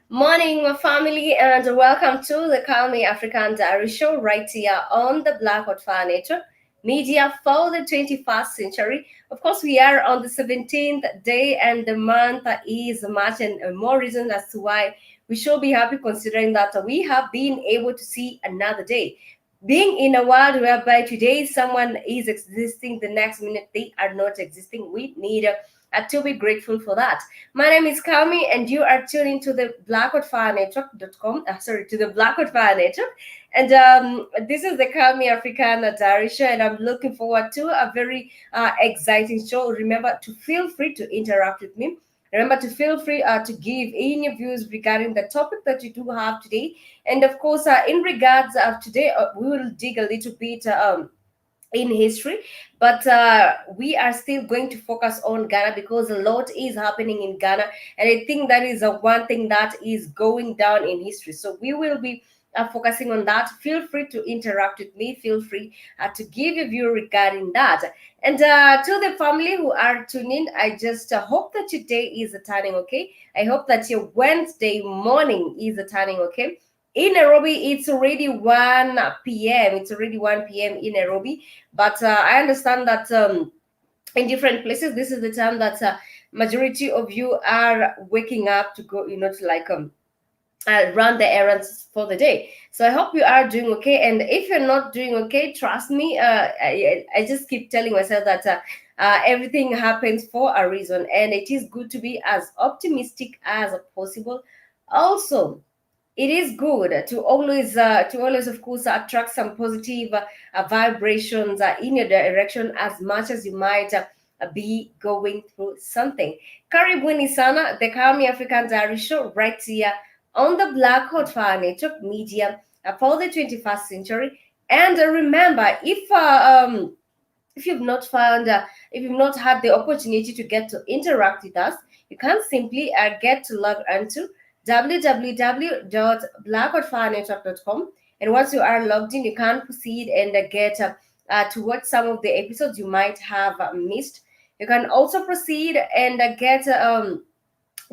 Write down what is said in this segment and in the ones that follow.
Morning, my family, and welcome to the Calmie African Diary Show right here on the Black Hot Fire Network Media for the 21st century. Of course, we are on the 17th day, and the month is March, and more reasons as to why we should be happy considering that we have been able to see another day. Being in a world whereby today someone is existing, the next minute they are not existing, we need to be grateful for that. My name is Calmie, and you are tuning to the blackwoodfirenetwork.com. To the Blackwood Fire Network. And this is the Calmie African Diary Show, and I'm looking forward to a very exciting show. Remember to feel free to interact with me. Remember to feel free to give in your views regarding the topic that you do have today. And of course, in regards of today, we will dig a little bit in history, but we are still going to focus on Ghana because a lot is happening in Ghana, and I think that is one thing that is going down in history. So we will be focusing on that. Feel free to interact with me. Feel free to give a view regarding that. And to the family who are tuning, I just hope that your day is turning okay. I hope that your Wednesday morning is turning okay. In Nairobi, it's already 1 p.m. It's already 1 p.m. in Nairobi. But I understand that in different places, this is the time that majority of you are waking up to go, to like run the errands for the day. So I hope you are doing okay. And if you're not doing okay, trust me, I just keep telling myself that everything happens for a reason. And it is good to be as optimistic as possible. Also, it is good to always, of course, attract some positive vibrations in your direction as much as you might be going through something. Karibuni sana, the Calmie African Diary Show right here on the Black Hot Fire Network Media for the 21st century. And remember, if you've not if you've not had the opportunity to get to interact with us, you can simply get to log on to www.blackoutfirenetwork.com, and once you are logged in, you can proceed and get to watch some of the episodes you might have missed. You can also proceed and get to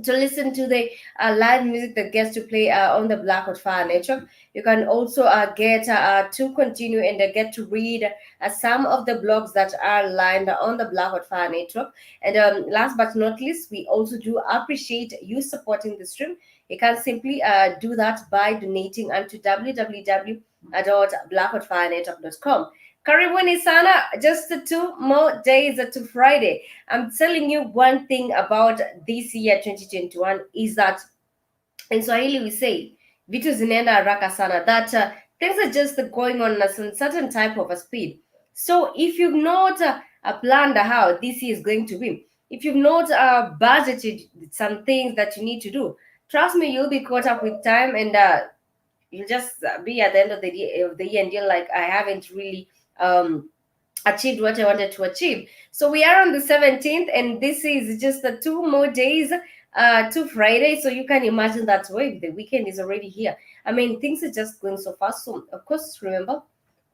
listen to the live music that gets to play on the Black Fire Network. You can also get to continue and get to read some of the blogs that are lined on the Black Fire Network. And last but not least, we also do appreciate you supporting the stream. You can simply do that by donating onto www.blackoutfirenetwork.com. Karibuni sana, just 2 more days to Friday. I'm telling you one thing about this year 2021 is that in Swahili we say vitu zinaenda haraka sana, that things are just going on a certain type of a speed. So if you've not planned how this year is going to be, if you've not budgeted some things that you need to do, trust me, you'll be caught up with time, and you'll just be at the end of the year and you're like, I haven't really achieved what I wanted to achieve. So we are on the 17th, and this is just the 2 more days to Friday. So you can imagine that way, the weekend is already here. I mean, things are just going so fast. So of course, remember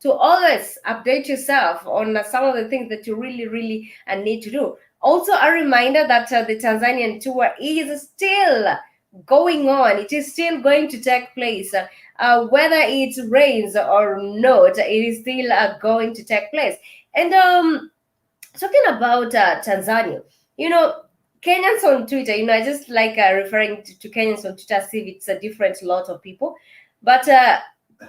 to always update yourself on some of the things that you really need to do. Also, a reminder that the Tanzanian tour is still going on. It is still going to take place. Whether it rains or not, it is still going to take place. And talking about Tanzania, you know, Kenyans on Twitter, I just like referring to Kenyans on Twitter as if it's a different lot of people. But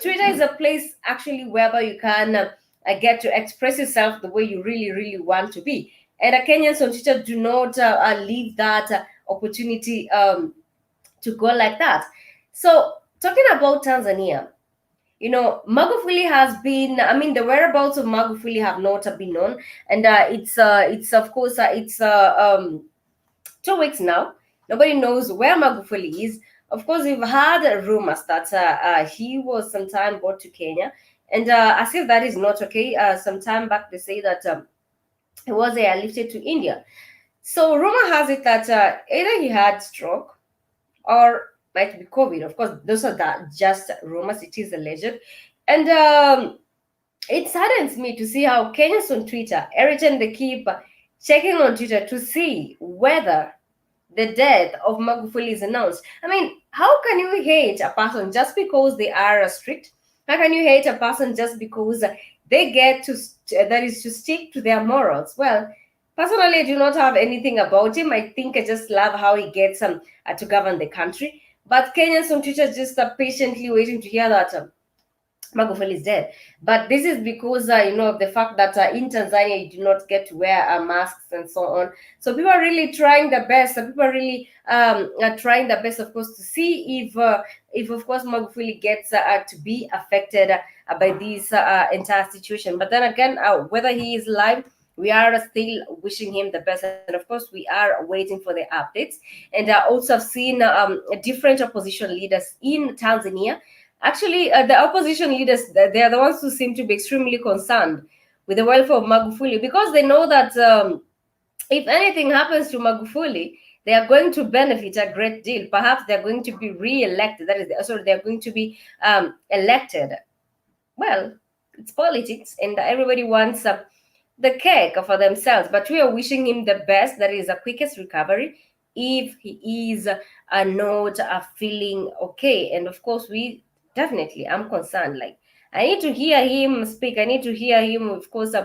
Twitter is a place actually whereby you can get to express yourself the way you really want to be. And Kenyans on Twitter do not leave that opportunity to go like that. So, talking about Tanzania, Magufuli has been. I mean, the whereabouts of Magufuli have not been known, and it's of course, it's 2 weeks now. Nobody knows where Magufuli is. Of course, we've had rumors that he was sometime brought to Kenya, and as if that is not okay. Some time back, they say that he was airlifted to India. So rumor has it that either he had stroke or might be COVID. Of course, those are just rumors. It is alleged, and it saddens me to see how Kenyans on Twitter, every time they keep checking on Twitter to see whether the death of Magufuli is announced. I mean, how can you hate a person just because they are strict? How can you hate a person just because they get that is to stick to their morals? Well, personally, I do not have anything about him. I think I just love how he gets to govern the country. But Kenyans on Twitter just are patiently waiting to hear that Magufuli is dead. But this is because, of the fact that in Tanzania you do not get to wear masks and so on. So people are really trying their best. People are really are trying their best, of course, to see if of course, Magufuli gets to be affected by this entire situation. But then again, whether he is alive, we are still wishing him the best, and of course we are waiting for the updates. And also I've seen different opposition leaders in Tanzania. Actually, the opposition leaders, they are the ones who seem to be extremely concerned with the welfare of Magufuli, because they know that if anything happens to Magufuli, they are going to benefit a great deal. Perhaps they're going to be re-elected. That is, sorry, they're going to be elected. Well, it's politics, and everybody wants the cake for themselves. But we are wishing him the best. That is the quickest recovery if he is not feeling okay. And of course, we definitely, I'm concerned. Like, I need to hear him speak. I need to hear him, of course,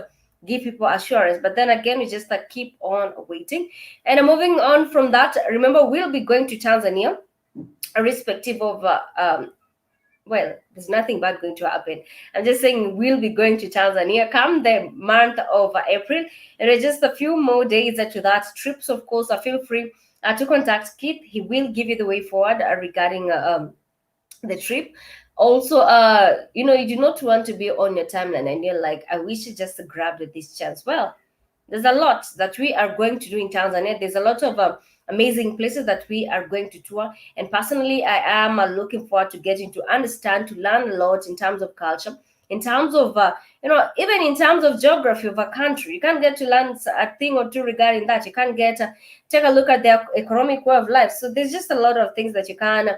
give people assurance. But then again, we just keep on waiting. And moving on from that, remember, we'll be going to Tanzania, irrespective of well, there's nothing bad going to happen. I'm just saying we'll be going to Tanzania come the month of April. There are just a few more days to that trip. So, of course, feel free to contact Keith. He will give you the way forward regarding the trip. Also, you do not want to be on your timeline and you're like, I wish you just grabbed this chance. Well, there's a lot that we are going to do in Tanzania. There's a lot of amazing places that we are going to tour. And personally, I am looking forward to getting to understand, to learn a lot in terms of culture, in terms of, even in terms of geography of a country. You can get to learn a thing or two regarding that. You can get take a look at their economic way of life. So there's just a lot of things that you can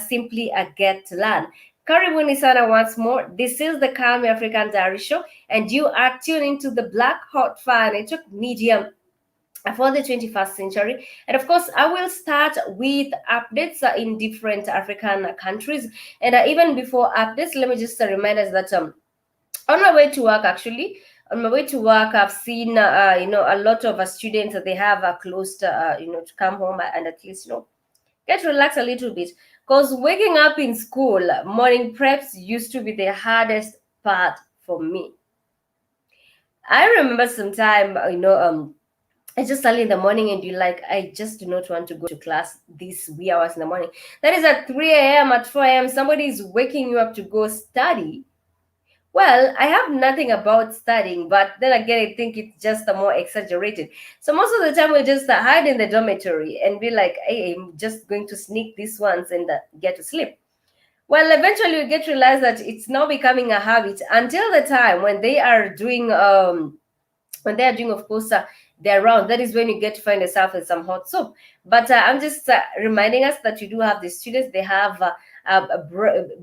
simply get to learn. Karibuni sana once more. This is the Calmie African Diary Show, and you are tuning to the Black Hot Fire Network Media for the 21st century. And of course, I will start with updates in different African countries. And even before updates, let me just remind us that on my way to work, I've seen, a lot of students, they have closed, to come home and at least, get relaxed a little bit. Because waking up in school, morning preps used to be the hardest part for me. I remember sometime, it's just early in the morning and you're like, I just do not want to go to class these wee hours in the morning. That is at 3 a.m., at 4 a.m. Somebody is waking you up to go study. Well, I have nothing about studying, but then again, I think it's just a more exaggerated. So most of the time, we'll just hide in the dormitory and be like, hey, I'm just going to sneak this once and get to sleep. Well, eventually, you get to realize that it's now becoming a habit until the time when they are doing, of course, their round. That is when you get to find yourself in some hot soup. But I'm just reminding us that you do have the students. They have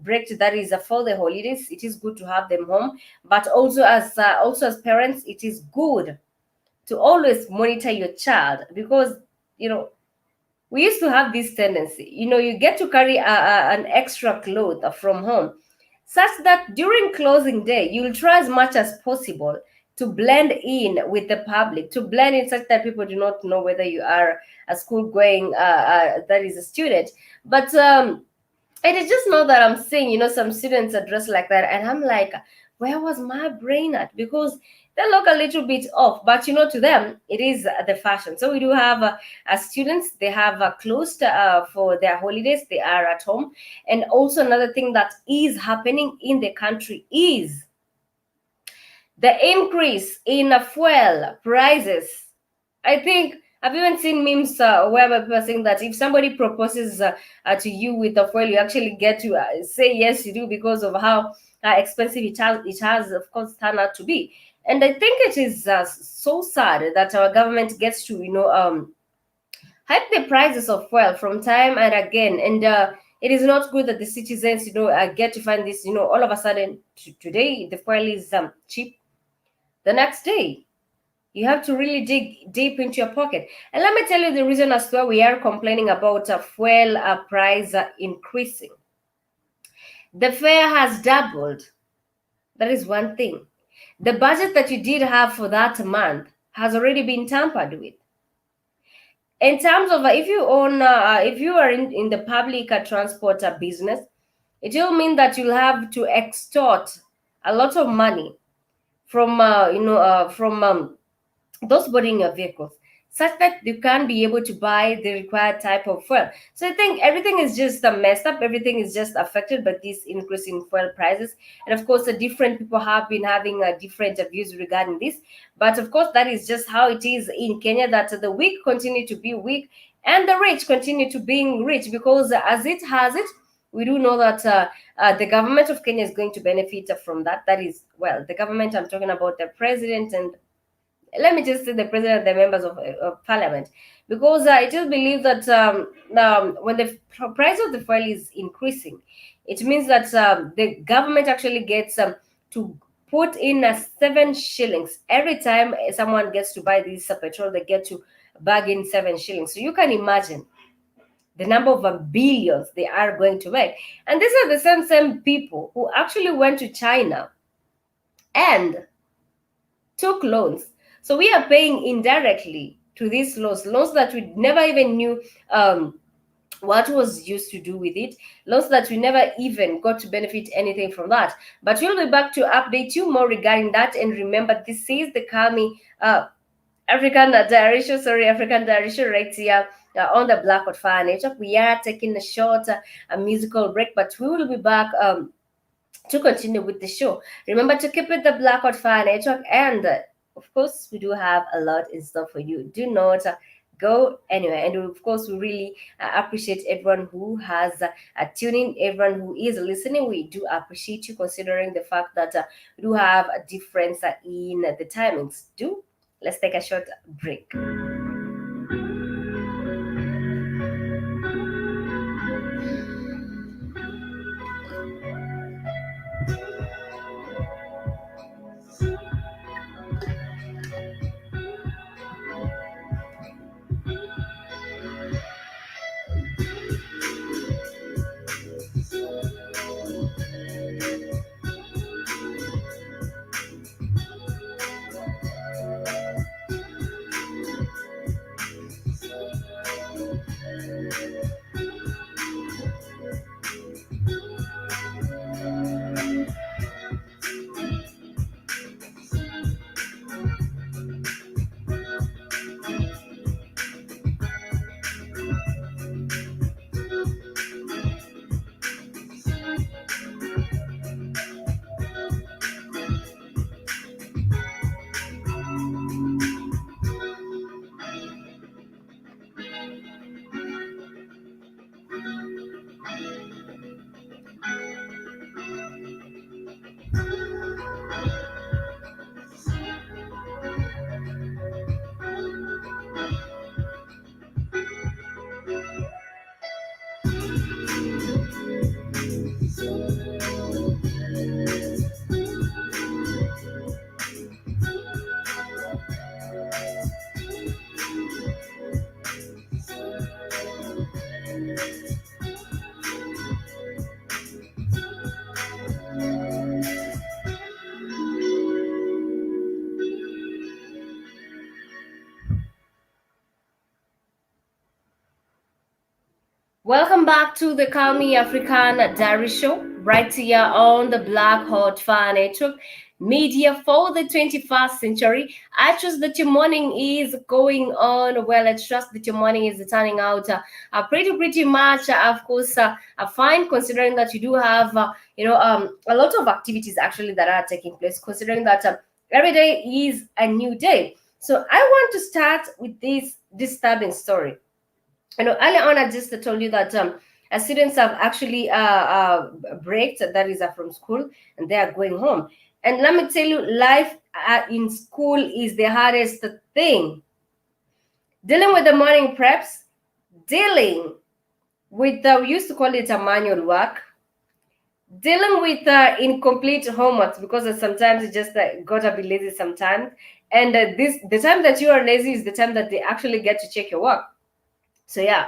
break that is for the holidays. It is good to have them home, but also as parents, it is good to always monitor your child, because you know we used to have this tendency. You get to carry an extra cloth from home, such that during closing day, you'll try as much as possible to blend in with the public, to blend in such that people do not know whether you are a school going, that is a student. But it is just not that I'm seeing, some students are dressed like that, and I'm like, where was my brain at? Because they look a little bit off, but to them, it is the fashion. So we do have students, they have closed for their holidays, they are at home. And also, another thing that is happening in the country is the increase in fuel prices. I think I've even seen memes where people are saying that if somebody proposes to you with a fuel, you actually get to say yes, you do, because of how expensive it has, of course, turned out to be. And I think it is so sad that our government gets to, hike the prices of fuel from time and again. And it is not good that the citizens, get to find this, all of a sudden, today the fuel is cheap. The next day, you have to really dig deep into your pocket. And let me tell you the reason as to why we are complaining about fuel price increasing. The fare has doubled. That is one thing. The budget that you did have for that month has already been tampered with. In terms of if you are in the public transport business, it will mean that you'll have to extort a lot of money from those boarding your vehicles, such that you can be able to buy the required type of fuel. So I think everything is just messed up. Everything is just affected by this increase in fuel prices. And of course, the different people have been having different views regarding this. But of course, that is just how it is in Kenya, that the weak continue to be weak and the rich continue to being rich, because as it has it, we do know that the government of Kenya is going to benefit from that. That is, well, the government, I'm talking about the president, and let me just say the president and the members of parliament, because it is believed that when the price of the fuel is increasing, it means that the government actually gets to put in 7 shillings every time someone gets to buy this petrol. They get to bag in 7 shillings. So you can imagine the number of billions they are going to make. And these are the same people who actually went to China and took loans. So we are paying indirectly to these loans that we never even knew what was used to do with it, loans that we never even got to benefit anything from that. But we'll be back to update you more regarding that. And remember, this is the Calmie African Diary Show right here on the Black Hot Fire Network. We are taking a short musical break, but we will be back to continue with the show. Remember to keep it the Black Hot Fire Network, and of course, we do have a lot in store for you. Do not go anywhere. And of course, we really appreciate everyone who has tuned in, everyone who is listening. We do appreciate you, considering the fact that we do have a difference in the timings. Let's take a short break. Welcome back to the Calmie African Diary Show, right here on the Black Hot Fire Network, media for the 21st century. I trust that your morning is going on well. I trust that your morning is turning out pretty much, of course, fine, considering that you do have, a lot of activities actually that are taking place, considering that every day is a new day. So I want to start with this disturbing story. Earlier on, I just told you that students have actually breaks, that is from school, and they are going home. And let me tell you, life in school is the hardest thing. Dealing with the morning preps, dealing with, we used to call it a manual work, dealing with incomplete homeworks, because sometimes you just gotta be lazy sometimes. And the time that you are lazy is the time that they actually get to check your work. So yeah,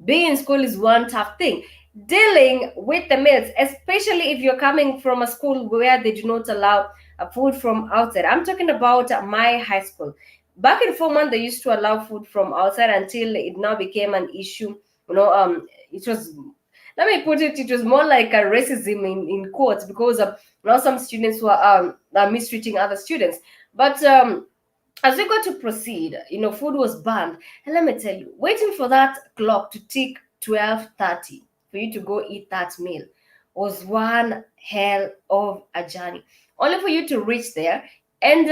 being in school is one tough thing. Dealing with the meals, especially if you're coming from a school where they do not allow food from outside. I'm talking about my high school. Back in Form 1, they used to allow food from outside until it now became an issue. It was, let me put it, it was more like a racism in quotes, because now some students were are mistreating other students. But as we got to proceed, food was banned. And let me tell you, waiting for that clock to tick 12:30 for you to go eat that meal was one hell of a journey. Only for you to reach there. And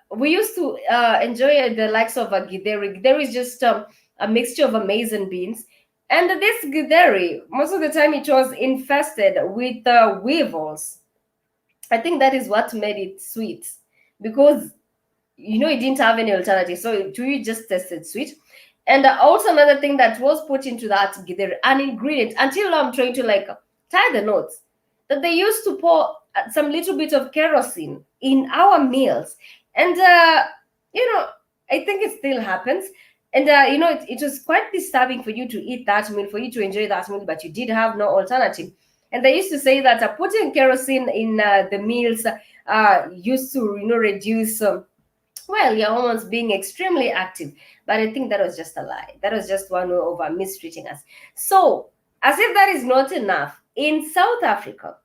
we used to enjoy the likes of a githeri. Githeri is just a mixture of amazing beans. And this githeri, most of the time it was infested with weevils. I think that is what made it sweet, because it didn't have any alternative, so to you just tasted sweet. And also another thing that was put into that githeri, an ingredient, until now I'm trying to like tie the knots, that they used to pour some little bit of kerosene in our meals. And I think it still happens. And it was quite disturbing for you to eat that meal, for you to enjoy that meal, but you did have no alternative. And they used to say that putting kerosene in the meals used to reduce your hormones being extremely active. But I think that was just a lie. That was just one way of mistreating us. So, as if that is not enough, in South Africa,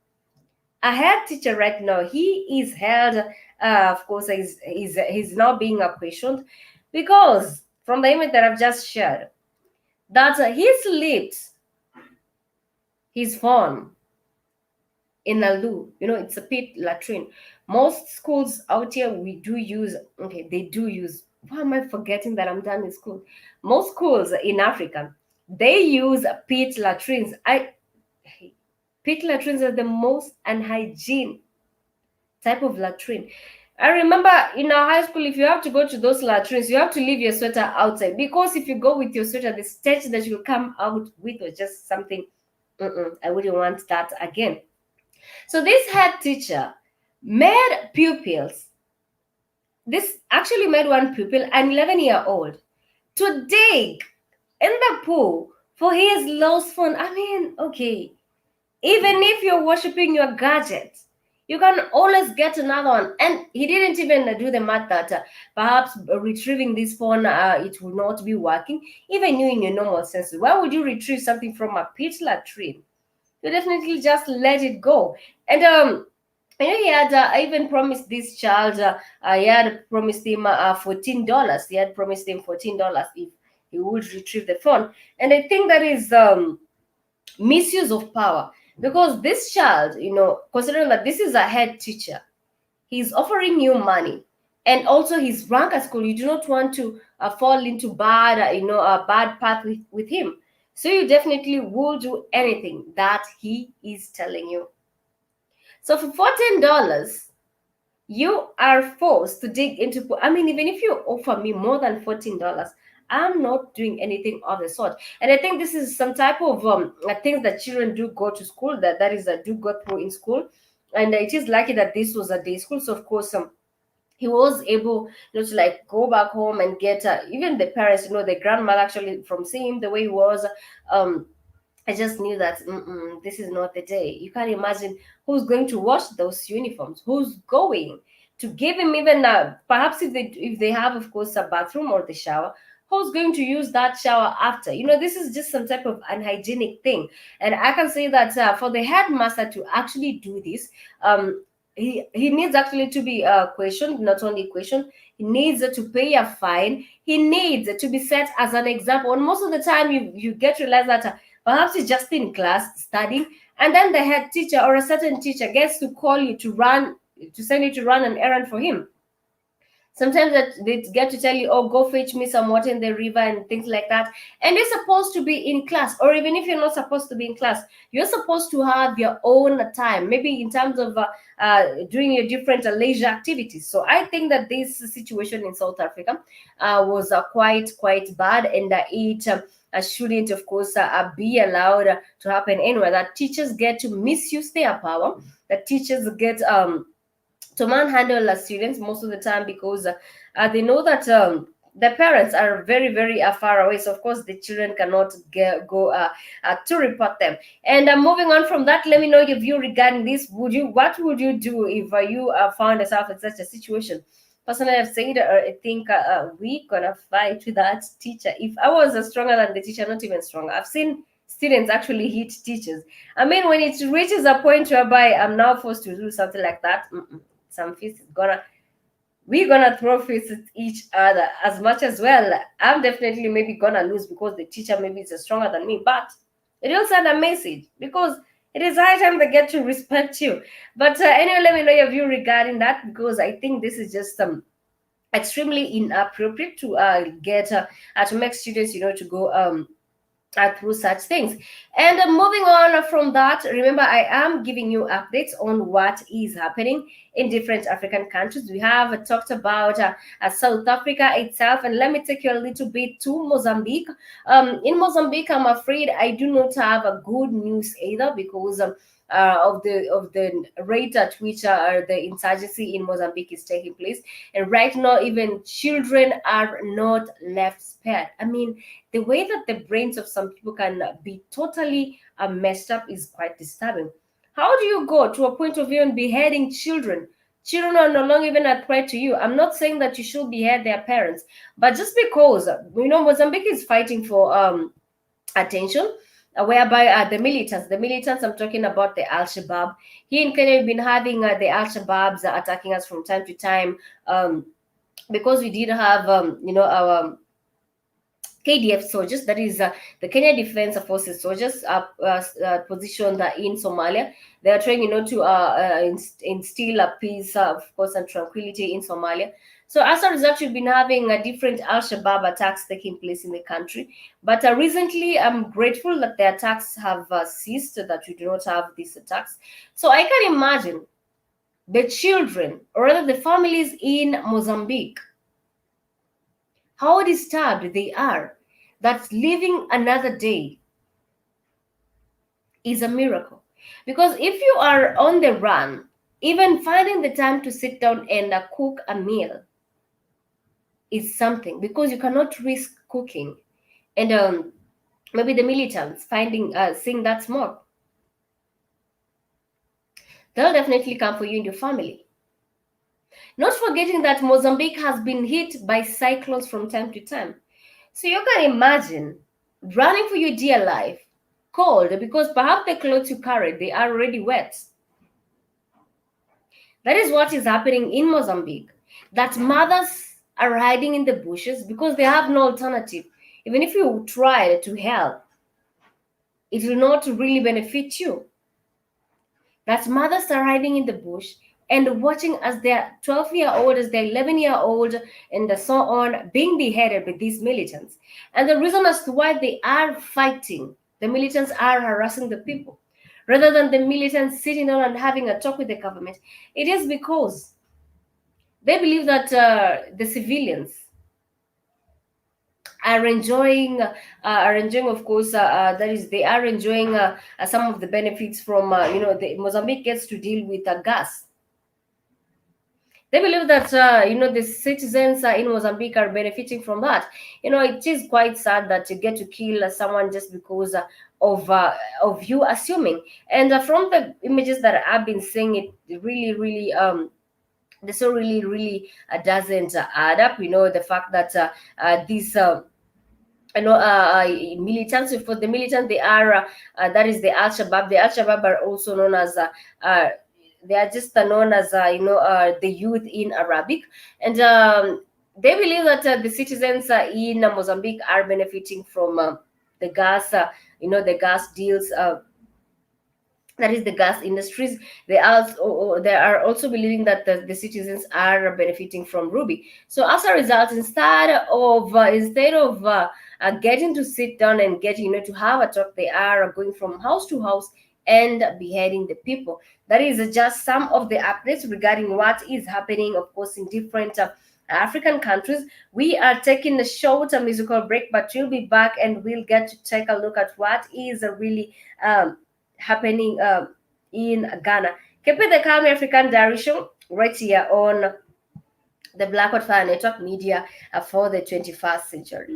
a head teacher right now, he is held, of course, he's now being questioned, because from the image that I've just shared, that he slipped his phone in a loo. It's a pit latrine. Most schools out here, we do use, okay, they do use, why am I forgetting that I'm done in school? Most schools in Africa, they use pit latrines. Pit latrines are the most unhygiene type of latrine. I remember in our high school, if you have to go to those latrines, you have to leave your sweater outside, because if you go with your sweater, the stench that you'll come out with was just something. I wouldn't want that again. So this head teacher made pupils. This actually made one pupil, an 11-year-old, to dig in the pool for his lost phone. I mean, okay, even if you're worshiping your gadget, you can always get another one. And he didn't even do the math that perhaps retrieving this phone, it will not be working. Even you in your normal senses, why would you retrieve something from a pit latrine? You definitely just let it go. And he had even promised this child, he had promised him $14. He had promised him $14 if he would retrieve the phone. And I think that is misuse of power, because this child, considering that this is a head teacher, he's offering you money, and also his rank at school, you do not want to fall into bad, a bad path with him. So you definitely will do anything that he is telling you. So for $14, you are forced to dig into. I mean, even if you offer me more than $14, I'm not doing anything of the sort. And I think this is some type of things that children do go to school, that is do go through in school. And it is lucky that this was a day school, so of course he was able, to like go back home and get even the parents, the grandmother, actually, from seeing him the way he was. I just knew that this is not the day. You can't imagine who's going to wash those uniforms, who's going to give him even perhaps if they have, of course, a bathroom or the shower, who's going to use that shower after? This is just some type of unhygienic thing. And I can say that for the headmaster to actually do this, he needs actually to be questioned, not only questioned, he needs to pay a fine, he needs to be set as an example. And most of the time you get to realize that perhaps he's just in class studying, and then the head teacher or a certain teacher gets to call you to send you to run an errand for him. Sometimes that they get to tell you, oh, go fetch me some water in the river and things like that. And you're supposed to be in class, or even if you're not supposed to be in class, you're supposed to have your own time, maybe in terms of doing your different leisure activities. So I think that this situation in South Africa was quite bad, and it shouldn't, of course, be allowed to happen anywhere. That teachers get to misuse their power, that teachers get to manhandle students most of the time, because they know that the parents are very far away. So of course the children cannot go to report them. And moving on from that, let me know your view regarding this. What would you do if you found yourself in such a situation? Personally, I've said I think we gonna fight with that teacher. If I was stronger than the teacher, not even stronger, I've seen students actually hit teachers. I mean, when it reaches a point whereby I'm now forced to do something like that, some fists is gonna we're gonna throw fists at each other as much as well. I'm definitely maybe gonna lose because the teacher maybe is stronger than me, but it will send a message, because it is high time they get to respect you. But anyway, let me know your view regarding that, because I think this is just extremely inappropriate to get to make students to go through such things. And moving on from that, remember, I am giving you updates on what is happening in different African countries. We have talked about South Africa itself, and let me take you a little bit to Mozambique. In Mozambique, I'm afraid I do not have a good news either, because of the rate at which the insurgency in Mozambique is taking place. And right now, even children are not left spared. I mean, the way that the brains of some people can be totally messed up is quite disturbing. How do you go to a point of even beheading children? Children are no longer even a threat to you. I'm not saying that you should behead their parents, but just because Mozambique is fighting for attention, whereby the militants, I'm talking about the Al-Shabaab. Here in Kenya, we've been having the Al-Shabaabs attacking us from time to time, because we did have our KDF soldiers, that is the Kenya Defense Forces soldiers, positioned in Somalia. They are trying, to instill a peace, of course, and tranquility in Somalia. So as a result, we've been having different Al-Shabaab attacks taking place in the country. But recently, I'm grateful that the attacks have ceased, that we do not have these attacks. So I can imagine the children, or rather the families in Mozambique, how disturbed they are that living another day is a miracle. Because if you are on the run, even finding the time to sit down and cook a meal is something, because you cannot risk cooking. And maybe the militants seeing that smoke, they'll definitely come for you and your family. Not forgetting that Mozambique has been hit by cyclones from time to time. So you can imagine running for your dear life, cold, because perhaps the clothes you carried, they are already wet. That is what is happening in Mozambique. That mothers are hiding in the bushes because they have no alternative. Even if you try to help, it will not really benefit you. That mothers are hiding in the bush and watching as their 12-year-old, as their 11-year-old, and so on, being beheaded by these militants. And the reason as to why they are fighting, the militants are harassing the people, rather than the militants sitting down and having a talk with the government, it is because they believe that the civilians are enjoying, of course, that is, they are enjoying some of the benefits from, the Mozambique gets to deal with gas. They believe that the citizens in Mozambique are benefiting from that. It is quite sad that you get to kill someone just because of you assuming. And from the images that I've been seeing, it really this really doesn't add up. The fact that these you know, militants. For the militants, they are that is the Al Shabaab. The Al Shabaab are also known as they are just known as the youth in Arabic, and they believe that the citizens in Mozambique are benefiting from the gas, the gas deals. That is the gas industries. They are also believing that the citizens are benefiting from ruby. So as a result, instead of getting to sit down and get to have a talk, they are going from house to house and beheading the people. That is just some of the updates regarding what is happening, of course, in different African countries. We are taking a short musical break, but we'll be back and we'll get to take a look at what is really happening in Ghana. Keep it the Calmie African Diary Show right here on the Blackwood Fire Network Media for the 21st century.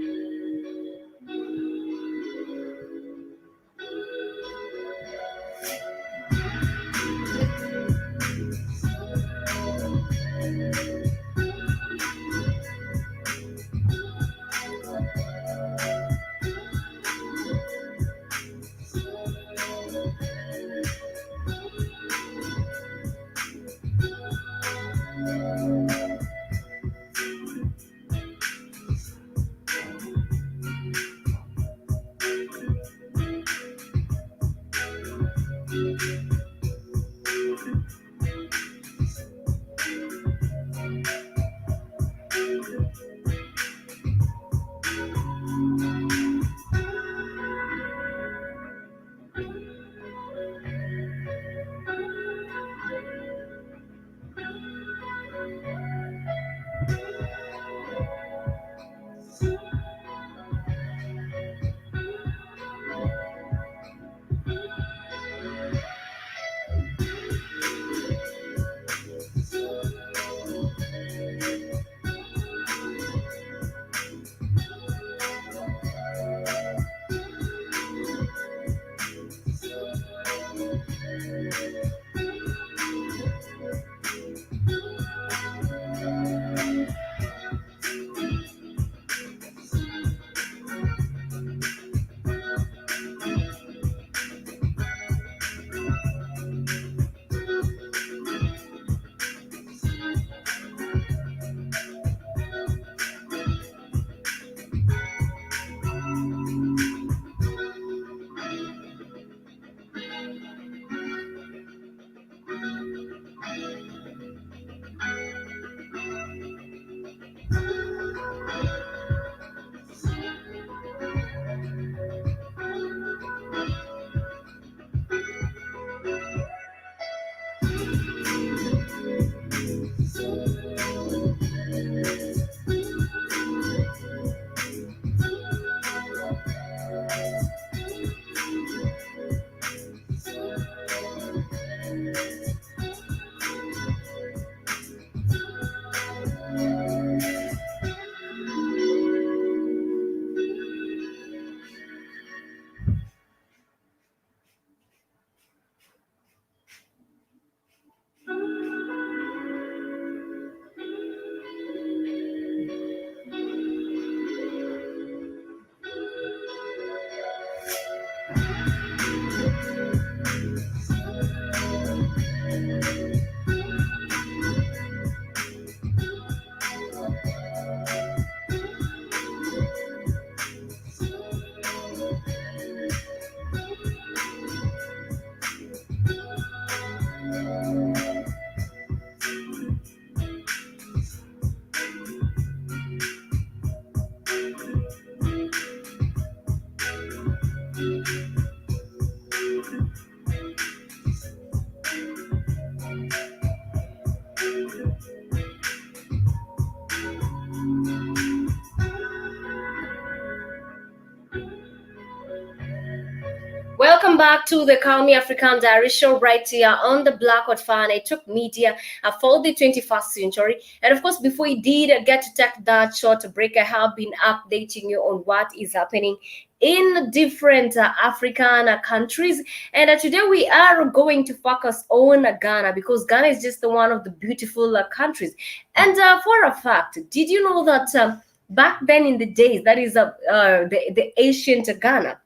Welcome back to the Calmie African Diary Show right here on the Blackwood Fire Network Media for the 21st century. And of course, before we did get to take that short break, I have been updating you on what is happening in different African countries. And today we are going to focus on Ghana, because Ghana is just one of the beautiful countries. And for a fact, did you know that back then in the days, that is the ancient Ghana,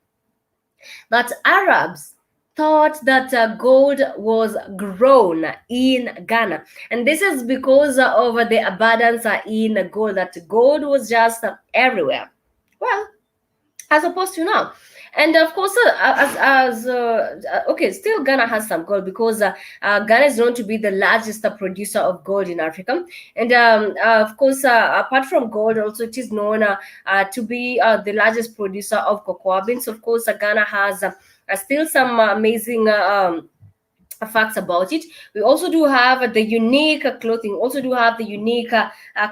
that Arabs thought that gold was grown in Ghana. And this is because of the abundance in gold, that gold was just everywhere. Well, as opposed to now. And of course, okay, still Ghana has some gold, because Ghana is known to be the largest producer of gold in Africa. And of course, apart from gold, also it is known to be the largest producer of cocoa beans. Of course, Ghana has still some amazing facts about it. We also do have the unique clothing. Also do have the unique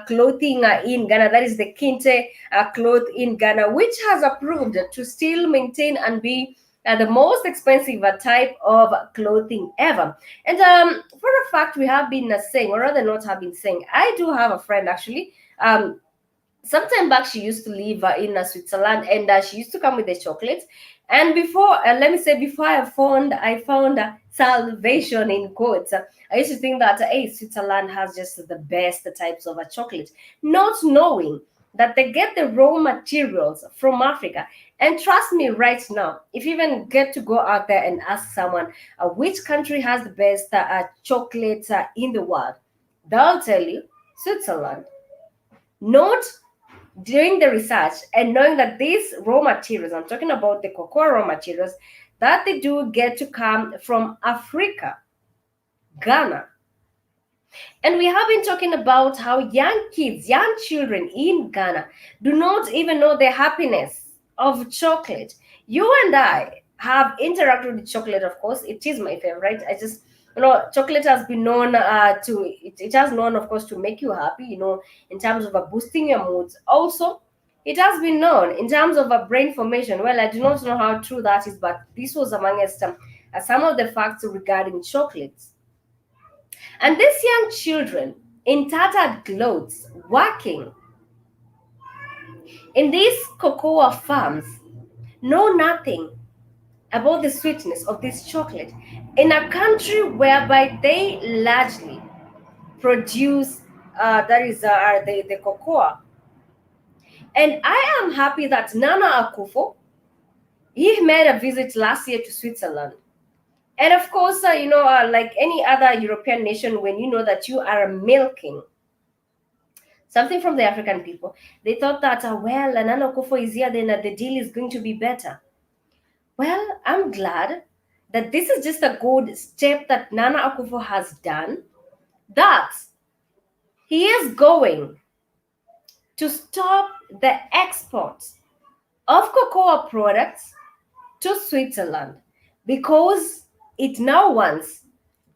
clothing in Ghana. That is the Kinte cloth in Ghana, which has approved to still maintain and be the most expensive type of clothing ever. And for a fact, we have been saying, or rather not have been saying, I do have a friend actually. Sometime back, she used to live in Switzerland, and she used to come with the chocolates. And before, let me say, before I found salvation in quotes. I used to think that hey, Switzerland has just the best types of chocolate, not knowing that they get the raw materials from Africa. And trust me, right now, if you even get to go out there and ask someone which country has the best chocolate in the world, they'll tell you Switzerland. Not doing the research and knowing that these raw materials, I'm talking about the cocoa raw materials, that they do get to come from Africa, Ghana. And we have been talking about how young kids, young children in Ghana do not even know the happiness of chocolate. You and I have interacted with chocolate, of course. It is my favorite. I just, chocolate has been known it has known, of course, to make you happy, in terms of boosting your moods. Also, it has been known in terms of brain formation. Well, I do not know how true that is, but this was amongst some of the facts regarding chocolates. And these young children in tattered clothes working in these cocoa farms know nothing about the sweetness of this chocolate in a country whereby they largely produce that is the cocoa. And I am happy that Nana Akufo, he made a visit last year to Switzerland. And of course, like any other European nation, when you know that you are milking something from the African people, they thought that, well, Nana Akufo is here, then the deal is going to be better. Well, I'm glad that this is just a good step that Nana Akufo has done, that he is going to stop the export of cocoa products to Switzerland, because it now wants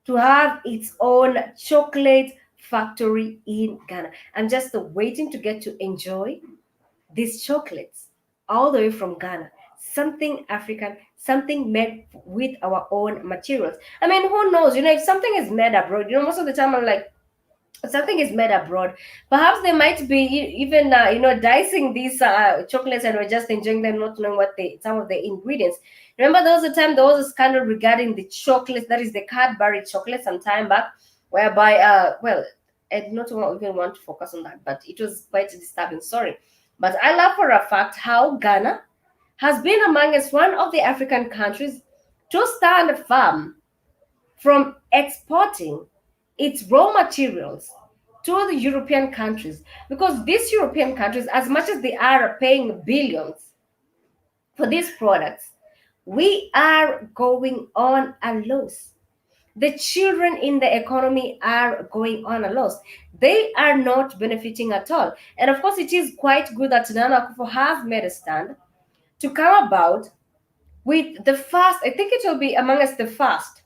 to have its own chocolate factory in Ghana. I'm just waiting to get to enjoy these chocolates all the way from Ghana. Something African, something made with our own materials. I mean, who knows? If something is made abroad, most of the time I'm like, something is made abroad. Perhaps they might be even, dicing these chocolates, and we're just enjoying them, not knowing what some of the ingredients. Remember, there was a time there was a scandal regarding the chocolates, that is the Cadbury chocolate, some time back, whereby, well, I do not even want to focus on that, but it was quite a disturbing story. But I love for a fact how Ghana has been among us one of the African countries to stand firm from exporting its raw materials to the European countries, because these European countries, as much as they are paying billions for these products, we are going on a loss. The children in the economy are going on a loss. They are not benefiting at all. And of course, it is quite good that Nana Akufo have made a stand to come about with the first, I think it will be among us the first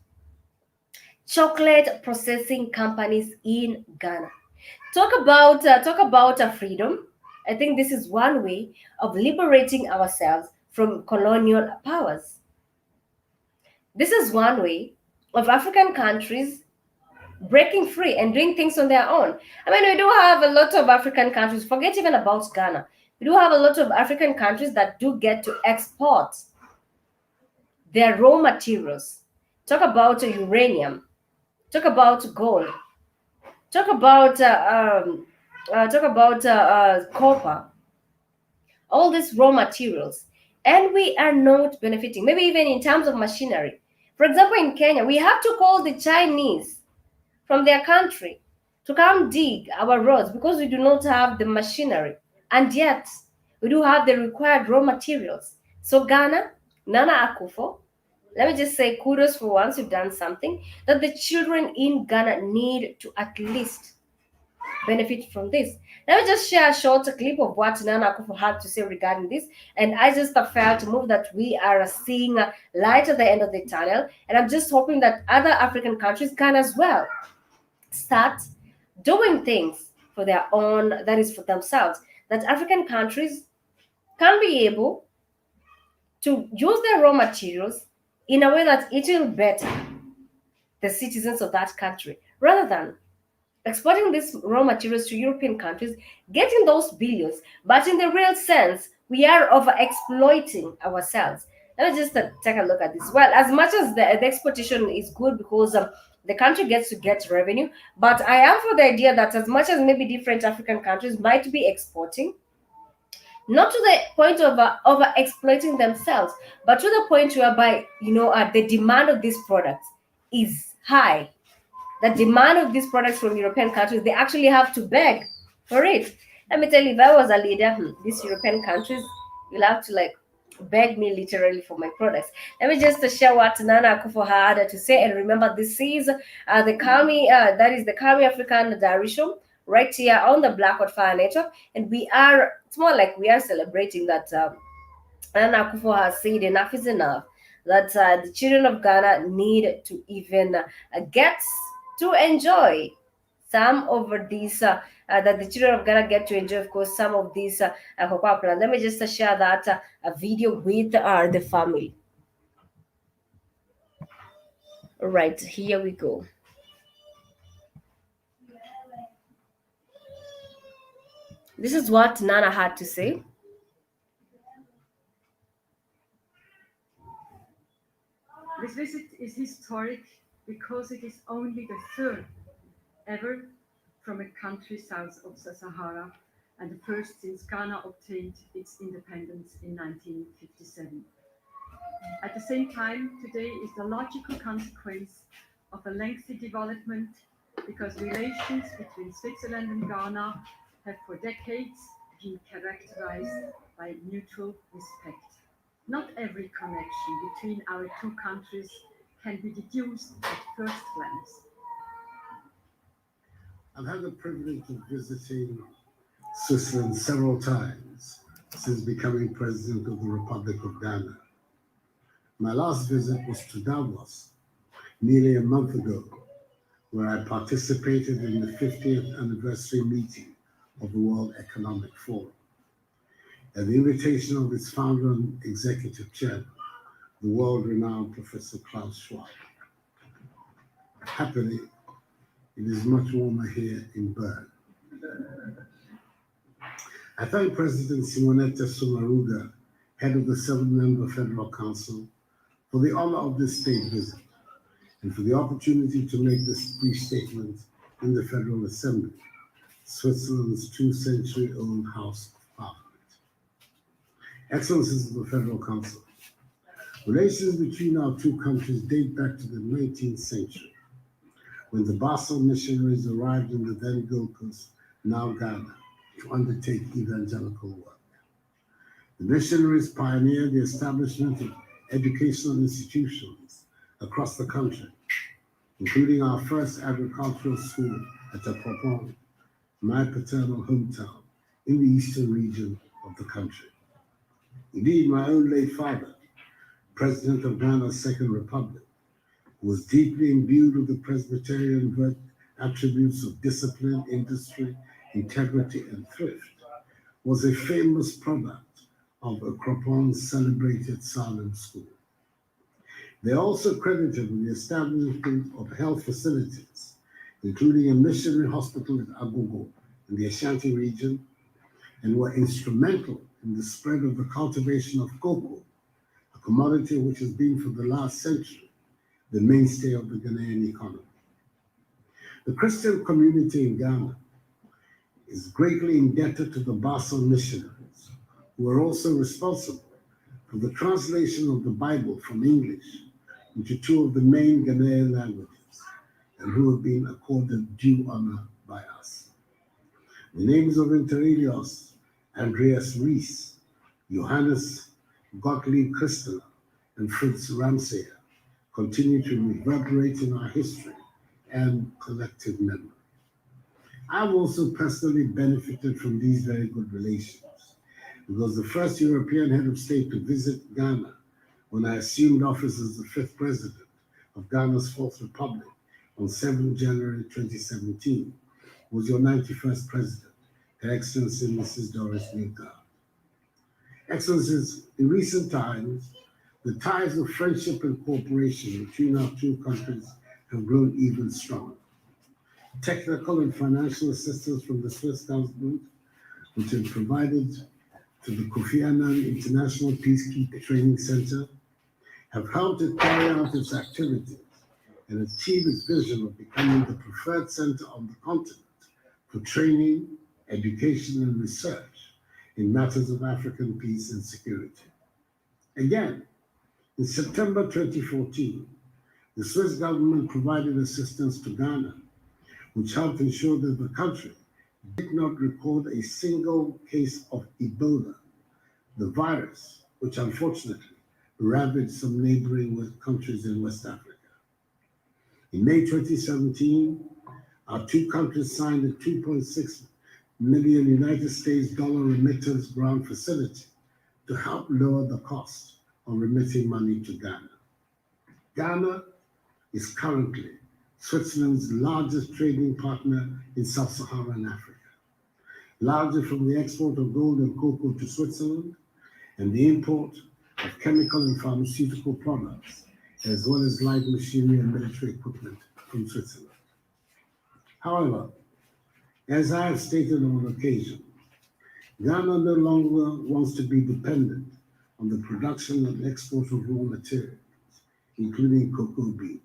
chocolate processing companies in Ghana. Talk about freedom. I think this is one way of liberating ourselves from colonial powers. This is one way of African countries breaking free and doing things on their own. I mean, we do have a lot of African countries, forget even about Ghana. We do have a lot of African countries that do get to export their raw materials. Talk about uranium, talk about gold, talk about copper. all these raw materials, and we are not benefiting, maybe even in terms of machinery. For example, in Kenya, we have to call the Chinese from their country to come dig our roads because we do not have the machinery. And yet, we do have the required raw materials. So, Ghana, Nana Akufo, let me just say kudos for once you've done something that the children in Ghana need to at least benefit from this. Let me just share a short clip of what Nana Akufo had to say regarding this. And I just felt to move that we are seeing a light at the end of the tunnel. And I'm just hoping that other African countries can as well start doing things for their own, that is for themselves, that African countries can be able to use their raw materials in a way that it will better the citizens of that country rather than exporting these raw materials to European countries, getting those billions, but in the real sense, we are over exploiting ourselves. Let me just take a look at this. Well, as much as the exportation is good because the country gets to get revenue, but I am for the idea that as much as maybe different African countries might be exporting, not to the point of over exploiting themselves, but to the point whereby the demand of these products is high. The demand of these products from European countries, they actually have to beg for it. Let me tell you, if I was a leader, these European countries will have to like beg me literally for my products. Let me just share what Nana Akufo had to say. And remember, this is the Calmie, that is the Calmie African Diary Show right here on the Black Hot Fire Network. And it's more like we are celebrating that Nana Akufo has said enough is enough. That the children of Ghana need to even get to enjoy some of these that the children of Ghana get to enjoy, of course, some of these cocoa plants. Let me just share that video with the family. All right, here we go. This is what Nana had to say. This visit is historic because it is only the third ever from a country south of the Sahara and the first since Ghana obtained its independence in 1957. At the same time, today is the logical consequence of a lengthy development because relations between Switzerland and Ghana have for decades been characterized by mutual respect. Not every connection between our two countries can be deduced at first glance. I've had the privilege of visiting Switzerland several times since becoming president of the Republic of Ghana. My last visit was to Davos nearly a month ago, where I participated in the 50th anniversary meeting of the World Economic Forum. At the invitation of its founder and executive chairman, the world-renowned Professor Klaus Schwab. Happily, it is much warmer here in Bern. I thank President Simonetta Sommaruga, head of the 7-member Federal Council, for the honor of this state visit and for the opportunity to make this brief statement in the Federal Assembly, Switzerland's 2-century-old House of Parliament. Excellencies of the Federal Council, relations between our two countries date back to the 19th century, when the Basel missionaries arrived in the then Gold Coast, now Ghana, to undertake evangelical work. The missionaries pioneered the establishment of educational institutions across the country, including our first agricultural school at Apropos, my paternal hometown in the eastern region of the country. Indeed, my own late father, President of Ghana's Second Republic, was deeply imbued with the Presbyterian attributes of discipline, industry, integrity, and thrift, was a famous product of Akropon's celebrated Salem School. They are also credited with the establishment of health facilities, including a missionary hospital at Agogo in the Ashanti region, and were instrumental in the spread of the cultivation of cocoa, a commodity which has been for the last century the mainstay of the Ghanaian economy. The Christian community in Ghana is greatly indebted to the Basel missionaries, who are also responsible for the translation of the Bible from English into two of the main Ghanaian languages, and who have been accorded due honor by us. The names of Inter Elios, Andreas Rees, Johannes Gottlieb Christener, and Fritz Ramsayer continue to reverberate in our history and collective memory. I've also personally benefited from these very good relations because the first European head of state to visit Ghana when I assumed office as the fifth president of Ghana's Fourth Republic on 7 January 2017 was your 91st president, Her Excellency Mrs. Doris Newgard. Excellencies, in recent times, the ties of friendship and cooperation between our two countries have grown even stronger. Technical and financial assistance from the Swiss government, which has provided to the Kofi Annan International Peacekeeping Training Center, have helped it carry out its activities and achieve its vision of becoming the preferred center on the continent for training, education, and research in matters of African peace and security. Again, in September 2014, the Swiss government provided assistance to Ghana, which helped ensure that the country did not record a single case of Ebola, the virus which unfortunately ravaged some neighboring countries in West Africa. In May 2017, our two countries signed a $2.6 million United States dollar remittance grant facility to help lower the cost of remitting money to Ghana. Ghana is currently Switzerland's largest trading partner in sub-Saharan Africa, largely from the export of gold and cocoa to Switzerland and the import of chemical and pharmaceutical products, as well as light machinery and military equipment from Switzerland. However, as I have stated on occasion, Ghana no longer wants to be dependent on the production and export of raw materials, including cocoa beans.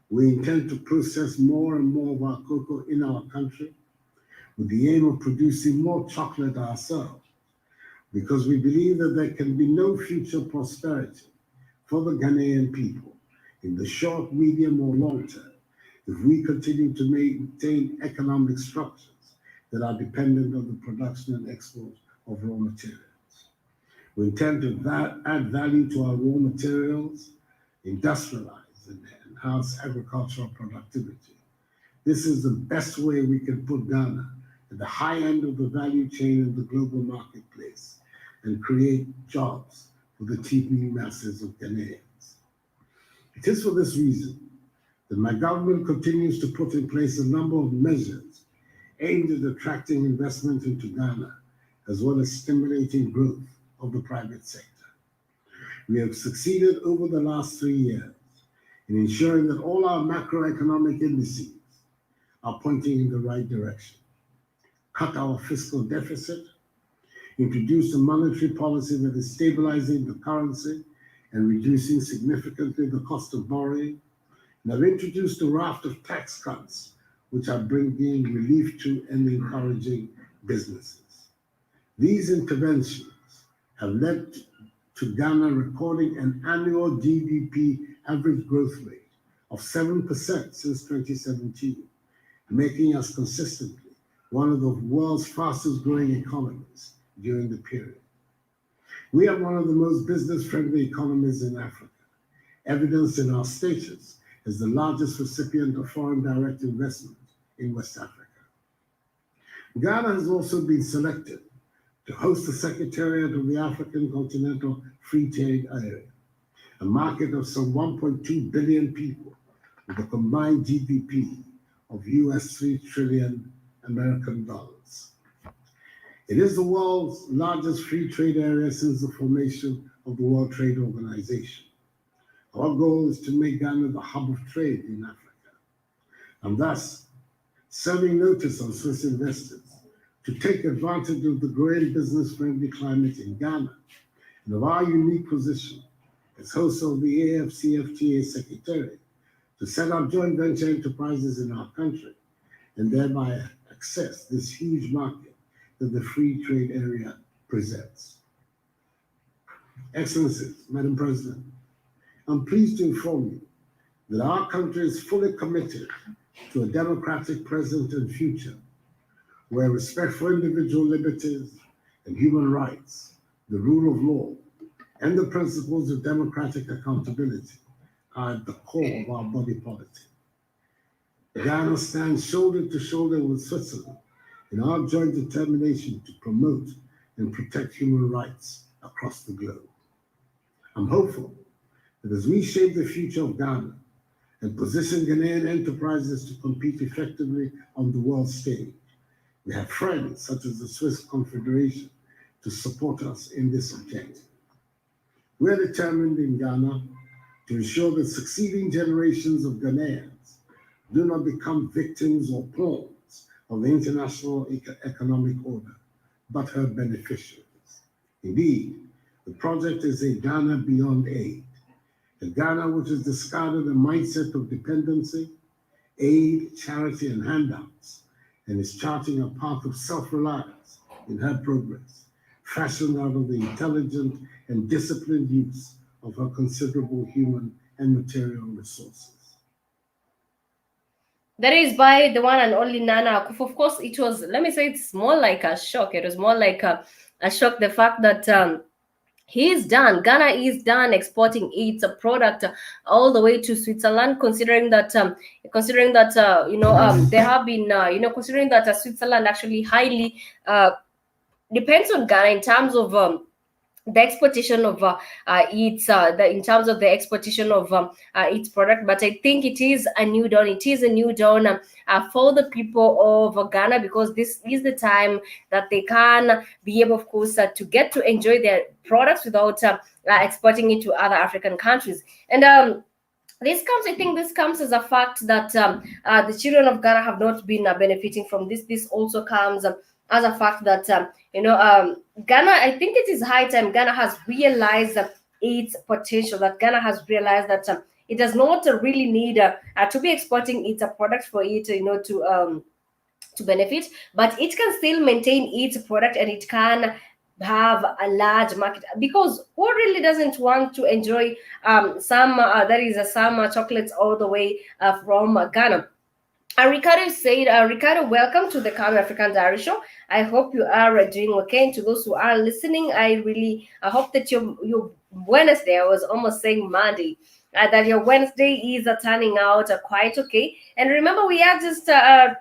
We intend to process more and more of our cocoa in our country with the aim of producing more chocolate ourselves, because we believe that there can be no future prosperity for the Ghanaian people in the short, medium, or long term if we continue to maintain economic structures that are dependent on the production and export of raw materials. We intend to add value to our raw materials, industrialize and enhance agricultural productivity. This is the best way we can put Ghana at the high end of the value chain in the global marketplace and create jobs for the teeming masses of Ghanaians. It is for this reason that my government continues to put in place a number of measures aimed at attracting investment into Ghana, as well as stimulating growth of the private sector. We have succeeded over the last 3 years in ensuring that all our macroeconomic indices are pointing in the right direction. Cut our fiscal deficit, introduce a monetary policy that is stabilizing the currency and reducing significantly the cost of borrowing, and have introduced a raft of tax cuts which are bringing relief to and encouraging businesses. These interventions have led to Ghana recording an annual GDP average growth rate of 7% since 2017, making us consistently one of the world's fastest growing economies during the period. We are one of the most business-friendly economies in Africa, evidenced in our status as the largest recipient of foreign direct investment in West Africa. Ghana has also been selected to host the Secretariat of the African Continental Free Trade Area, a market of some 1.2 billion people with a combined GDP of US 3 trillion American dollars. It is the world's largest free trade area since the formation of the World Trade Organization. Our goal is to make Ghana the hub of trade in Africa, and thus serving notice on Swiss investors to take advantage of the growing business-friendly climate in Ghana and of our unique position as host of the AFCFTA Secretariat to set up joint venture enterprises in our country and thereby access this huge market that the free trade area presents. Excellencies, Madam President, I'm pleased to inform you that our country is fully committed to a democratic present and future where respect for individual liberties and human rights, the rule of law, and the principles of democratic accountability are at the core of our body politic. Ghana stands shoulder to shoulder with Switzerland in our joint determination to promote and protect human rights across the globe. I'm hopeful that as we shape the future of Ghana and position Ghanaian enterprises to compete effectively on the world stage, we have friends such as the Swiss Confederation to support us in this objective. We are determined in Ghana to ensure that succeeding generations of Ghanaians do not become victims or pawns of the international economic order, but her beneficiaries. Indeed, the project is a Ghana beyond aid, a Ghana which has discarded a mindset of dependency, aid, charity, and handouts, and is charting a path of self-reliance in her progress, fashioned out of the intelligent and disciplined use of her considerable human and material resources. That is by the one and only Nana Akufo. Of course, it was, let me say, it's more like a shock. It was more like a shock, the fact that he's done. Ghana is done exporting its product all the way to Switzerland. Considering that, there have been, considering that Switzerland actually highly depends on Ghana in terms of the exportation of in terms of the exportation of its product. But I think it is a new dawn. It is a new dawn for the people of Ghana, because this is the time that they can be able, of course, to get to enjoy their products without exporting it to other African countries. And I think this comes as a fact that the children of Ghana have not been benefiting from this. This also comes as a fact that Ghana, I think it is high time Ghana has realized its potential, that Ghana has realized that it does not really need to be exporting its product for it, to benefit, but it can still maintain its product and it can have a large market, because who really doesn't want to enjoy some chocolates all the way from Ghana. Ricardo said, Ricardo, welcome to the Calmie African Diary Show. I hope you are doing okay. And to those who are listening, I hope that your Wednesday, I was almost saying Monday, that your Wednesday is turning out quite okay. And remember, we are just 2 more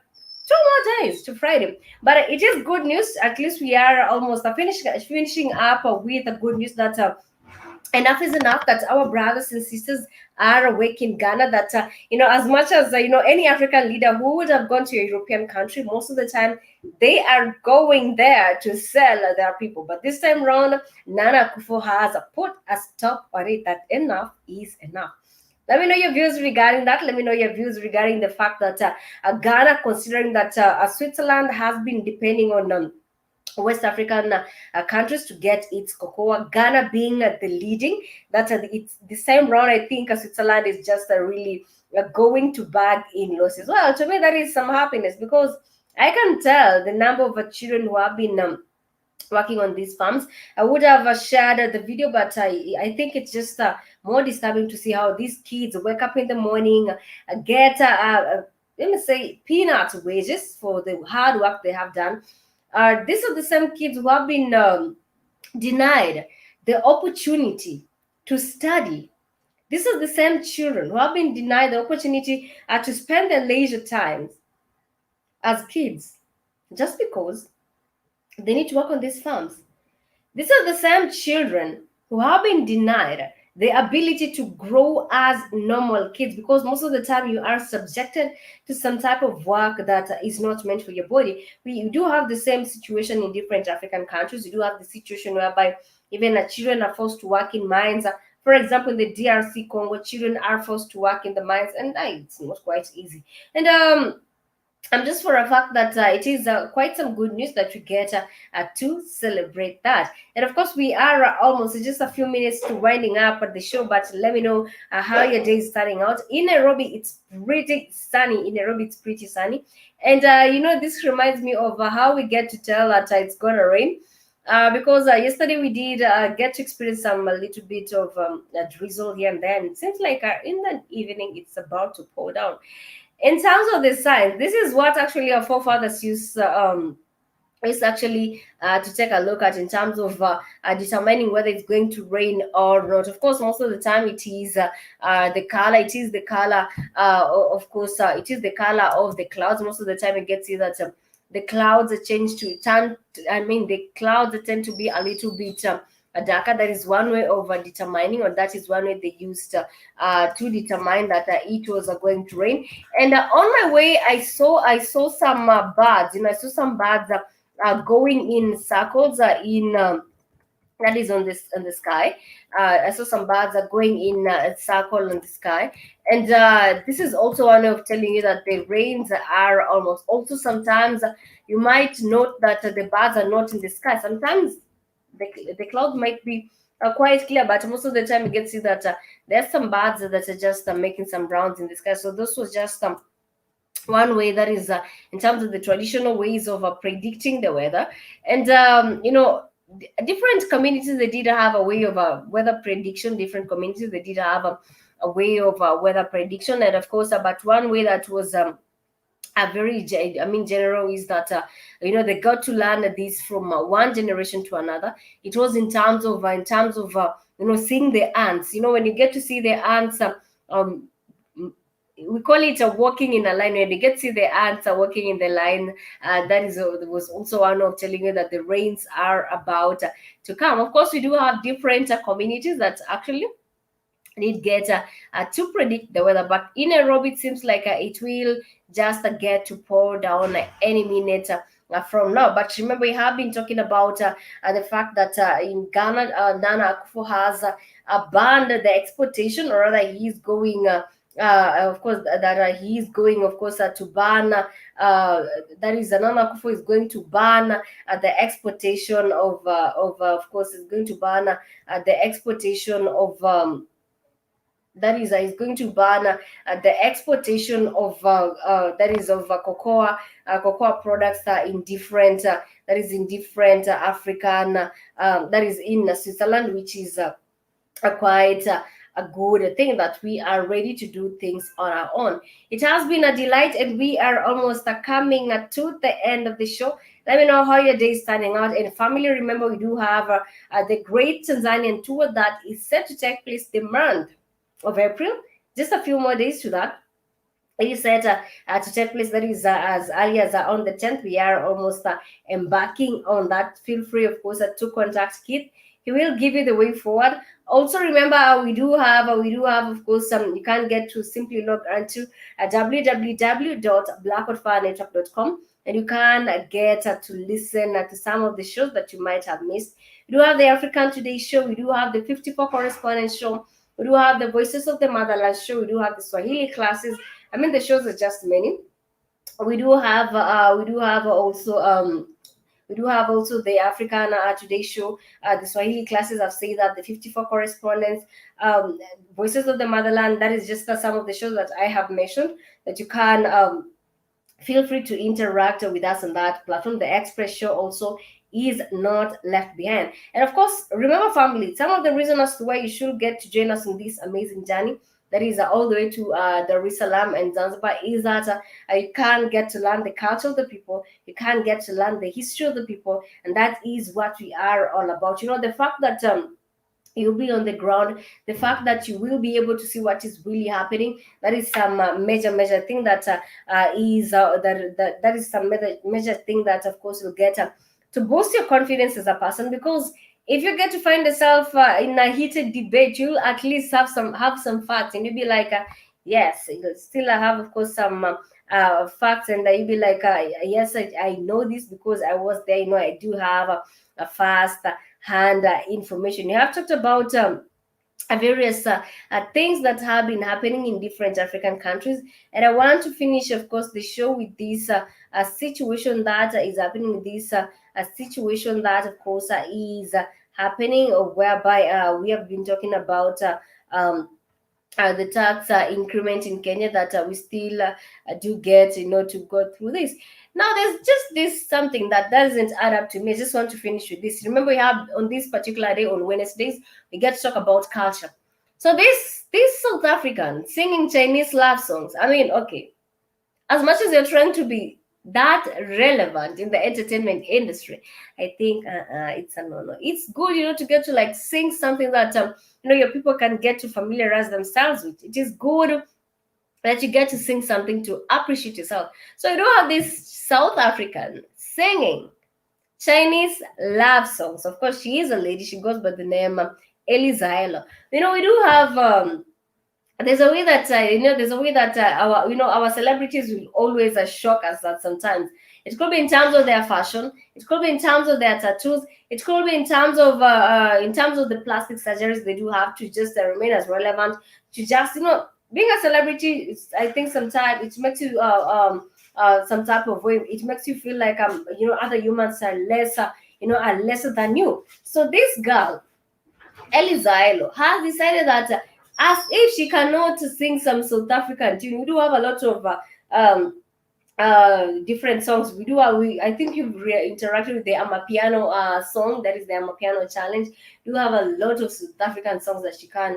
days to Friday, but it is good news. At least we are almost finishing up with the good news that enough is enough, that our brothers and sisters are awake in Ghana, that as much as any African leader who would have gone to a European country, most of the time they are going there to sell their people. But this time around, Nana Akufo has put a stop on it, that enough is enough. Let me know your views regarding that. Let me know your views regarding the fact that Ghana, considering that Switzerland has been depending on West African countries to get its cocoa, Ghana being the leading, that it's the same round. I think Switzerland is just really going to bag in losses. Well, to me, that is some happiness, because I can tell the number of children who have been working on these farms. I would have shared the video, but I think it's just more disturbing to see how these kids wake up in the morning, get let me say peanut wages for the hard work they have done. These are the same kids who have been denied the opportunity to study. These are the same children who have been denied the opportunity to spend their leisure times as kids, just because they need to work on these farms. These are the same children who have been denied the ability to grow as normal kids, because most of the time you are subjected to some type of work that is not meant for your body. We do have the same situation in different African countries. You do have the situation whereby even children are forced to work in mines. For example, in the DRC Congo, children are forced to work in the mines, and it's not quite easy. And I'm just for a fact that it is quite some good news that we get to celebrate that. And of course, we are almost just a few minutes to winding up at the show, but let me know how your day is starting out. In Nairobi, it's pretty sunny. And this reminds me of how we get to tell that it's going to rain. because yesterday we did get to experience some a little bit of drizzle here and then. It seems like in the evening it's about to pour down. In terms of the signs, this is what actually our forefathers used. Is actually to take a look at in terms of determining whether it's going to rain or not. Of course, most of the time it is the color. It is the color. Of course, it is the color of the clouds. Most of the time, it gets you that the clouds change to turn. I mean, the clouds tend to be a little bit. Darker. That is one way of determining, or that is one way they used to determine that it was going to rain. And on my way, I saw some birds. I saw some birds going in circles in that is on this in the sky. I saw some birds are going in a circle in the sky, and this is also one of telling you that the rains are almost. Also, sometimes you might note that the birds are not in the sky. Sometimes the cloud might be quite clear, but most of the time you get to see that there's some birds that are just making some rounds in the sky. So this was just one way that is in terms of the traditional ways of predicting the weather. And different communities, they did have a way of weather prediction. Different communities, they did have a way of weather prediction. And of course, but one way that was a very general is that they got to learn this from one generation to another. It was in terms of seeing the ants. When you get to see the ants, um we call it a walking in a line. When you get to see the ants are walking in the line, that is was also one of telling you that the rains are about to come. Of course, we do have different communities that actually did get to predict the weather, but in Nairobi it seems like it will just get to pour down any minute from now. But remember, we have been talking about the fact that in Ghana, Nana Akufo has banned the exportation, or rather he's going of course that he is going, of course, to ban that is Nana Akufo is going to ban the exportation of course is going to ban the exportation of that is going to ban the exportation of that is of cocoa products in different that is in different African that is in Switzerland, which is quite a good thing that we are ready to do things on our own. It has been a delight, and we are almost coming to the end of the show. Let me know how your day is turning out. And family, remember, we do have the Great Tanzanian Tour that is set to take place the month of April. Just a few more days to that. It is set to take place, that is as early as on the 10th. We are almost embarking on that. Feel free, of course, to contact Keith. He will give you the way forward. Also, remember, we do have, of course, you can get to simply log onto www.blackoutfirenetwork.com, and you can get to listen to some of the shows that you might have missed. We do have the African Today show. We do have the 54 Correspondence show. We do have the Voices of the Motherland show. We do have the Swahili classes. I mean, the shows are just many. We do have also the African Today show, the Swahili classes. I've said that the 54 correspondents, Voices of the Motherland. That is just some of the shows that I have mentioned that you can feel free to interact with us on that platform. The Express show also is not left behind. And of course, remember, family, some of the reasons as to why you should get to join us in this amazing journey that is all the way to Dar es Salaam and Zanzibar is that you can get to learn the culture of the people, you can get to learn the history of the people, and that is what we are all about. The fact that you'll be on the ground, the fact that you will be able to see what is really happening, that is some major thing that that is some major thing that, of course, will get to boost your confidence as a person. Because if you get to find yourself in a heated debate, you'll at least have some facts, and you'll be like, yes, you'll still have, of course, some facts, and you'll be like, yes, I know this because I was there. I do have a fast hand information. You have talked about various things that have been happening in different African countries. And I want to finish, of course, the show with this situation that is happening, this situation that, of course, is happening, or whereby we have been talking about the tax increment in Kenya that we still do get, to go through this. Now, there's just this something that doesn't add up to me. I just want to finish with this. Remember, we have on this particular day on Wednesdays, we get to talk about culture. So this South African singing Chinese love songs. I mean, okay, as much as you're trying to be that relevant in the entertainment industry, I think it's a no. It's good, to get to like sing something that your people can get to familiarize themselves with. It is good that you get to sing something to appreciate yourself. So you do have this South African singing Chinese love songs. Of course, she is a lady. She goes by the name Elizaelo. We do have there's a way that our celebrities will always shock us that sometimes it could be in terms of their fashion, it could be in terms of their tattoos, it could be in terms of the plastic surgeries they do have to just remain as relevant, to just being a celebrity. I think sometimes it makes you some type of way, it makes you feel like other humans are lesser, are lesser than you. So this girl Elizaelo has decided that as if she cannot sing some South African tune, we do have a lot of different songs. I think you've interacted with the Amapiano song, that is the Amapiano challenge. You have a lot of South African songs that she can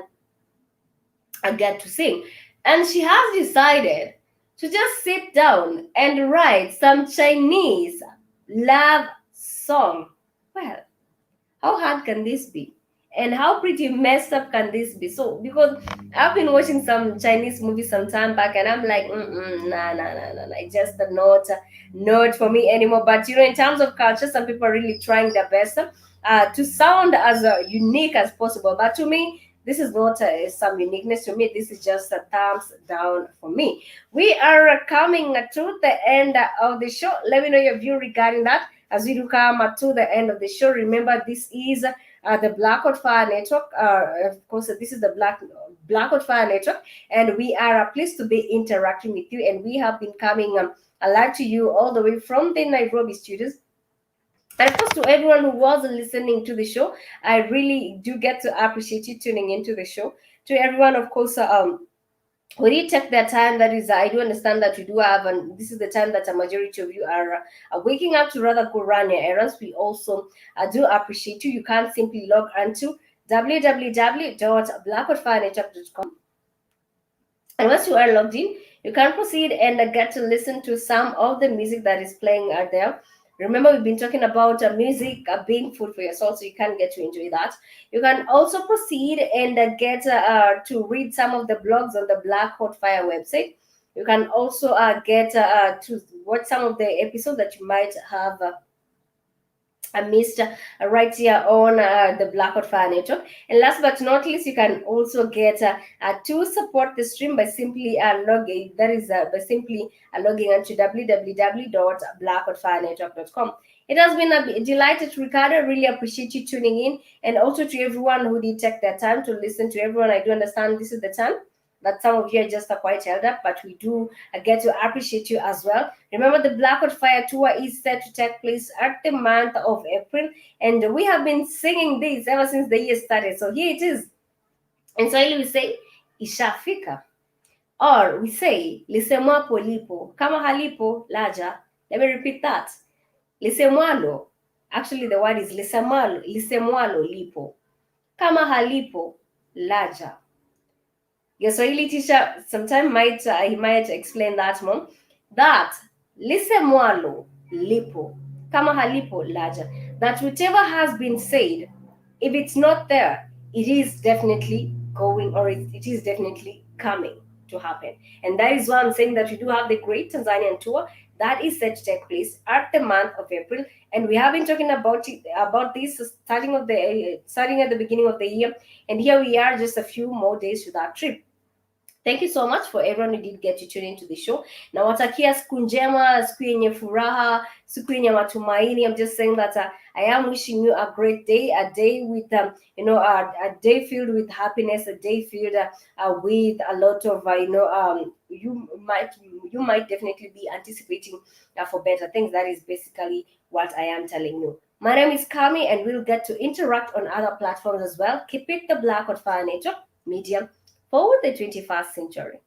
get to sing. And she has decided to just sit down and write some Chinese love song. Well, how hard can this be? And how pretty messed up can this be? So, because I've been watching some Chinese movies some time back, and I'm like, nah, nah, nah, nah, nah. It's just not for me anymore. But in terms of culture, some people are really trying their best to sound as unique as possible. But to me, this is not some uniqueness to me. This is just a thumbs down for me. We are coming to the end of the show. Let me know your view regarding that. As we do come to the end of the show, remember this is the Black Fire Network. Of course, this is the Black Fire Network, and we are pleased to be interacting with you. And we have been coming alive to you all the way from the Nairobi studios. And of course, to everyone who was listening to the show, I really do get to appreciate you tuning into the show. To everyone, of course, when you take that time, that is, I do understand that you do have, and this is the time that a majority of you are waking up to rather go run your errands. We also do appreciate you. You can simply log on to www.blackwoodfirenetwork.com, and once you are logged in, you can proceed and get to listen to some of the music that is playing out there. Remember, we've been talking about music being food for your soul, so you can get to enjoy that. You can also proceed and get to read some of the blogs on the Black Hot Fire website. You can also get to watch some of the episodes that you might have missed right here on the Black Hot Fire Network. And last but not least, you can also get to support the stream by simply logging. That is by simply logging on to www.blackhotfirenetwork.com. It has been a delighted, Ricardo. I really appreciate you tuning in, and also to everyone who did take their time to listen. To everyone, I do understand this is the time that some of you are just quite held up, but we do get to appreciate you as well. Remember, the Black Fire Tour is set to take place at the month of April, and we have been singing this ever since the year started. So here it is. In Swahili, we say ishafika, or we say lisemwapo lipo, kama halipo laja. Let me repeat that. Lisemwalo, actually the word is lisemwalo lipo, kama halipo laja. Your Swahili teacher sometime he might explain that more. That lisemwalo lipo, kama halipo laja. That whatever has been said, if it's not there, it is definitely going, or it is definitely coming to happen. And that is why I'm saying that we do have the Great Tanzanian Tour that is set to take place at the month of April, and we have been talking about this starting at the beginning of the year, and here we are, just a few more days to that trip. Thank you so much for everyone who did get to tune into the show. Nawatakia siku njema, siku yenye furaha, siku yenye matumaini. I'm just saying that I am wishing you a great day, a day with a day filled with happiness, a day filled with a lot of you might definitely be anticipating for better things. That is basically what I am telling you. My name is Calmie, and we'll get to interact on other platforms as well. Keep it the Black Fire Network Media for the 21st century.